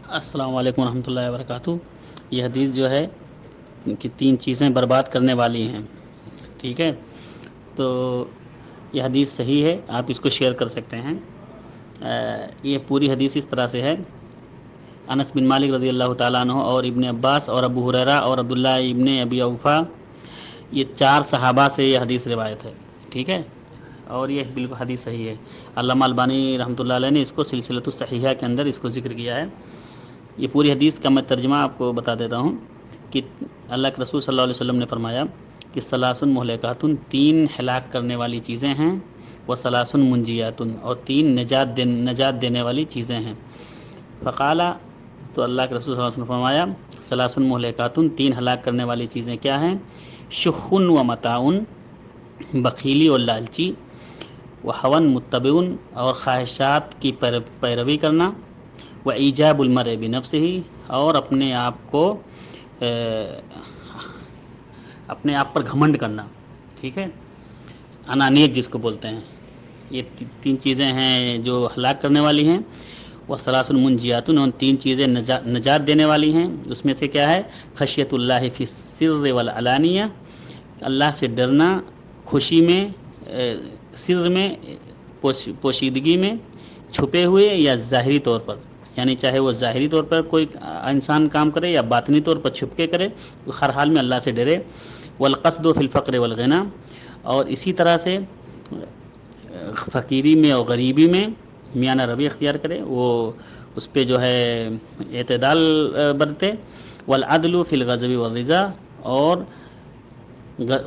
السلام علیکم ورحمۃ اللہ وبرکاتہ۔ یہ حدیث جو ہے کہ 3 چیزیں برباد کرنے والی ہیں، ٹھیک ہے؟ تو یہ حدیث صحیح ہے، آپ اس کو شیئر کر سکتے ہیں۔ یہ پوری حدیث اس طرح سے ہے: انس بن مالک رضی اللہ تعالیٰ عنہ اور ابن عباس اور ابو ہریرہ اور عبداللہ ابن ابی اوفا، یہ 4 صحابہ سے یہ حدیث روایت ہے، ٹھیک ہے؟ اور یہ بالکل حدیث صحیح ہے۔ علامہ البانی رحمۃ اللہ علیہ نے اس کو سلسلۃ الصحیحہ کے اندر اس کو ذکر کیا ہے۔ یہ پوری حدیث کا میں ترجمہ آپ کو بتا دیتا ہوں کہ اللہ کے رسول صلی اللہ علیہ وسلم نے فرمایا کہ ثلاث مہلکات، 3 ہلاک کرنے والی چیزیں ہیں، وہ ثلاث منجیات، اور 3 نجات دینے والی چیزیں ہیں۔ فقالا، تو اللہ کے رسول صلی اللہ علیہ وسلم نے فرمایا ثلاث مہلکات، 3 ہلاک کرنے والی چیزیں کیا ہیں؟ شح و متاع، بخیلی اور لالچی، وہون متبع، اور خواہشات کی پیروی کرنا، و ایجاب المرء بنفسہ، اور اپنے آپ پر گھمنڈ کرنا، ٹھیک ہے؟ انانیت جس کو بولتے ہیں۔ یہ 3 چیزیں ہیں جو ہلاک کرنے والی ہیں۔ وہ ثلاث منجیات، ان 3 چیزیں نجات دینے والی ہیں۔ اس میں سے کیا ہے؟ خشیت اللہ فی السر والعلانیہ، اللہ سے ڈرنا خوشی میں، سر میں، پوشیدگی میں، چھپے ہوئے یا ظاہری طور پر، یعنی چاہے وہ ظاہری طور پر کوئی انسان کام کرے یا باطنی طور پر چھپ کے کرے، ہر حال میں اللہ سے ڈرے۔ والقصد فی الفقر والغنی، اور اسی طرح سے فقیری میں اور غریبی میں میانہ روی اختیار کرے، وہ اس پہ جو ہے اعتدال برتے۔ والعدل فی الغضب والرضا، اور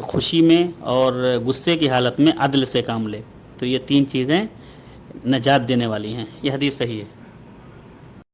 خوشی میں اور غصے کی حالت میں عدل سے کام لے۔ تو یہ 3 چیزیں نجات دینے والی ہیں۔ یہ حدیث صحیح ہے۔